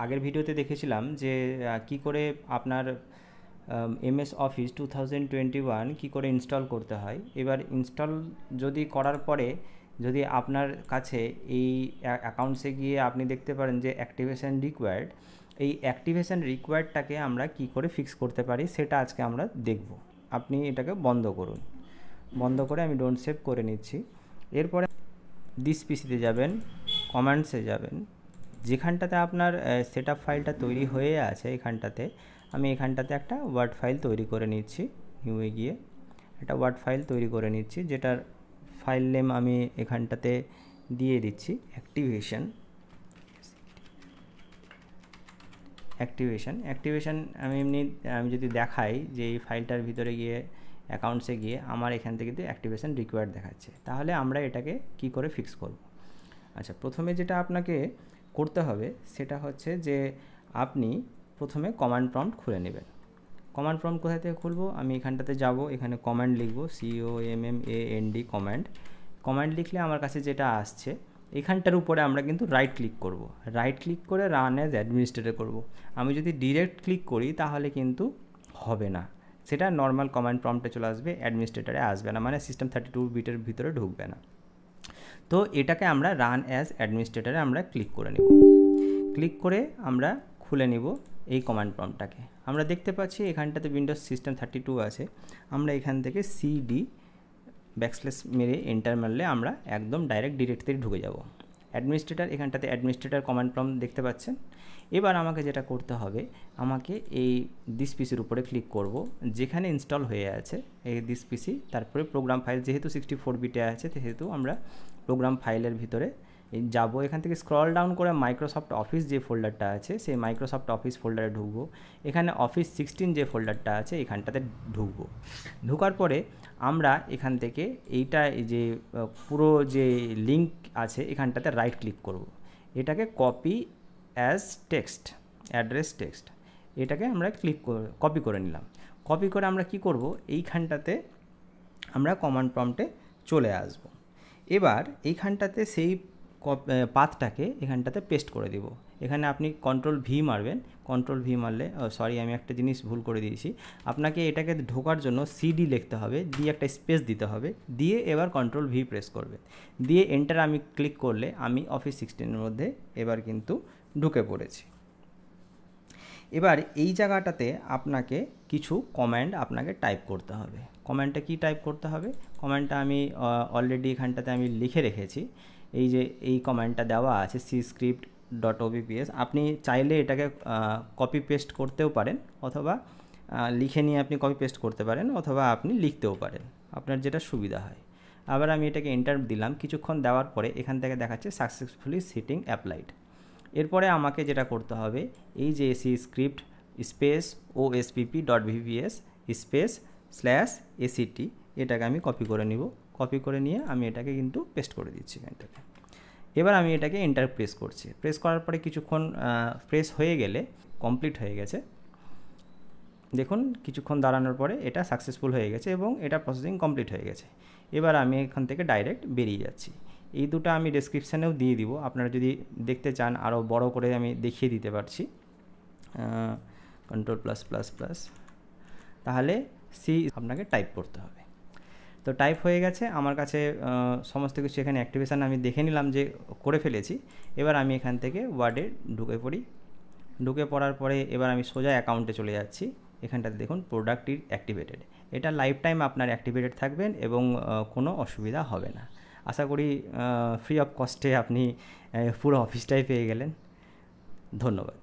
আগের ভিডিওতে দেখেছিলাম যে কি করে আপনার MS অফিস 2021 কি করে ইনস্টল করতে হয়। এবার ইনস্টল যদি করার পরে যদি আপনার কাছে এই অ্যাকাউন্টসে গিয়ে আপনি দেখতে পারেন যে অ্যাক্টিভেশন রিকোয়ার্ড, এই অ্যাক্টিভেশন রিকোয়ার্ডটাকে আমরা কি করে ফিক্স করতে পারি সেটা আজকে আমরা দেখব। আপনি এটাকে বন্ধ করুন, বন্ধ করে আমি ডোন্ট সেভ করে নিচ্ছি। এরপরে দিস পিসিতে যাবেন, কমান্ডসে যাবেন, যেখানটাতে আপনার সেটআপ ফাইলটা তৈরি হয়ে আছে এখানটাতে আমি এখানটাতে একটা ওয়ার্ড ফাইল তৈরি করে নিচ্ছি। নিউয়ে গিয়ে একটা ওয়ার্ড ফাইল তৈরি করে নিচ্ছি, যেটার ফাইল নেম আমি এখানটাতে দিয়ে দিচ্ছি অ্যাক্টিভেশন। আমি যদি দেখাই যে এই ফাইলটার ভিতরে গিয়ে অ্যাকাউন্টসে গিয়ে আমার এখান থেকে কিন্তু অ্যাক্টিভেশন রিকোয়ার্ড দেখাচ্ছে। তাহলে আমরা এটাকে কি করে ফিক্স করব? আচ্ছা, প্রথমে যেটা আপনাকে করতে হবে সেটা হচ্ছে যে আপনি প্রথমে কমান্ড প্রম্পট খুলে নেবেন। কমান্ড প্রম্পট কোথা থেকে খুলবো? আমি এখানটাতে যাব, এখানে কমান্ড লিখবো, COMMAND কমান্ড লিখলে আমার কাছে যেটা আসছে এখানটার উপরে আমরা কিন্তু রাইট ক্লিক করব। রাইট ক্লিক করে রান অ্যাজ অ্যাডমিনিস্ট্রেটর করব। আমি যদি ডিরেক্ট ক্লিক করি তাহলে কিন্তু হবে না, সেটা নর্মাল কমান্ড প্রম্পটে চলে আসবে, অ্যাডমিনিস্ট্রেটরে আসবে না, মানে সিস্টেম 32 বিটের ভিতরে ঢুকবে না। তো এটাকে আমরা রান অ্যাজ অ্যাডমিনিস্ট্রেটরে আমরা ক্লিক করে নেব। ক্লিক করে আমরা খুলে নিব এই কমান্ড প্রম্পটটাকে। আমরা দেখতে পাচ্ছি এখানটাতে উইন্ডোজ সিস্টেম 32 আছে। আমরা এখান থেকে CD ব্যাকস্ল্যাশ মেরে এন্টার মারলে আমরা একদম ডাইরেক্ট ডিরেক্টরি ঢুকে যাব। অ্যাডমিনিস্ট্রেটর, এখানটাতে অ্যাডমিনিস্ট্রেটর কমান্ড প্রম্পট দেখতে পাচ্ছেন। এবার আমাকে যেটা করতে হবে, আমাকে এই দিস পিসির উপরে ক্লিক করব যেখানে ইনস্টল হয়ে আছে এই দিস পিসি, তারপরে প্রোগ্রাম ফাইল যেহেতু 64 বিটে আছে সেহেতু আমরা প্রোগ্রাম ফাইলের ভিতরে যাব। এখান থেকে স্ক্রল ডাউন করে মাইক্রোসফট অফিস যে ফোল্ডারটা আছে সেই মাইক্রোসফট অফিস ফোল্ডারে ঢুকবো। এখানে অফিস 16 যে ফোল্ডারটা আছে এখানটাতে ঢুকবো। ঢোকার পরে আমরা এখান থেকে এইটা যে পুরো যে লিঙ্ক আছে এখানটাতে রাইট ক্লিক করব। এটাকে copy as text, address text, এটাকে আমরা কপি করে নিলাম। কপি করে আমরা কি করব, এইখানটাতে আমরা কমান্ড প্রম্পটে চলে আসব। এবার এইখানটাতে সেই পাথটাকে এখানটাতে পেস্ট করে দিব। এখানে আপনি Ctrl+V মারবেন। Ctrl+V মারলে আমি একটা জিনিস ভুল করে দিয়েছি। আপনাকে এটাকে ঢোকার জন্য CD লিখতে হবে, দিয়ে একটা স্পেস দিতে হবে, দিয়ে এবার Ctrl+V প্রেস করবে, দিয়ে এন্টার আমি ক্লিক করলে আমি অফিস 16 মধ্যে এবার কিন্তু ঢুকে পড়েছি। এবার এই জায়গাটাতে আপনাকে কিছু কমান্ড আপনাকে টাইপ করতে হবে। কমান্ডটা কি টাইপ করতে হবে? কমান্ডটা আমি অলরেডি এখানটাতে আমি লিখে রেখেছি। এই যে এই কমান্ডটা দেওয়া আছে cscript.obps, আপনি চাইলে এটাকে কপি পেস্ট করতেও পারেন, অথবা লিখে নিয়ে আপনি কপি পেস্ট করতে পারেন, অথবা আপনি লিখতেও পারেন, আপনার যেটা সুবিধা হয়। আবার আমি এটাকে এন্টার দিলাম। কিছুক্ষণ দেওয়ার পরে এখান থেকে দেখাচ্ছে সাকসেসফুলি সেটিং অ্যাপ্লাইড। এরপরে আমাকে যেটা করতে হবে, এই যে cscript space ospp.vps space /act এটাকে আমি কপি করে নিব। কপি করে নিয়ে আমি এটাকে কিন্তু পেস্ট করে দিচ্ছি এখানটাতে। এবার আমি এটাকে এন্টার প্রেস করছি। প্রেস করার পরে কিছুক্ষণ প্রেস হয়ে গেলে কমপ্লিট হয়ে গেছে। দেখুন কিছুক্ষণ দাঁড়ানোর পরে এটা সাকসেসফুল হয়ে গেছে এবং এটা প্রসেসিং কমপ্লিট হয়ে গেছে। এবার আমি এখান থেকে ডাইরেক্ট বেরিয়ে যাচ্ছি। এই দুটো আমি ডেসক্রিপশানেও দিয়ে দিব, আপনারা যদি দেখতে চান আরও বড় করে আমি দেখিয়ে দিতে পারছি। Ctrl+++, তাহলে আপনাকে টাইপ করতে হবে। তো টাইপ হয়ে গেছে আমার কাছে সমস্ত কিছু। এখানে অ্যাক্টিভেশান আমি দেখে নিলাম যে করে ফেলেছি। এবার আমি এখান থেকে ওয়ার্ডে ঢুকে পড়ি। ঢুকে পড়ার পরে এবার আমি সোজা অ্যাকাউন্টে চলে যাচ্ছি। এখানটাতে দেখুন প্রোডাক্ট ইজ অ্যাক্টিভেটেড, এটা লাইফ টাইম আপনার অ্যাক্টিভেটেড থাকবেন এবং কোনো অসুবিধা হবে না। আশা করি ফ্রি অফ কস্টে আপনি পুরো অফিসটাই পেয়ে গেলেন। ধন্যবাদ।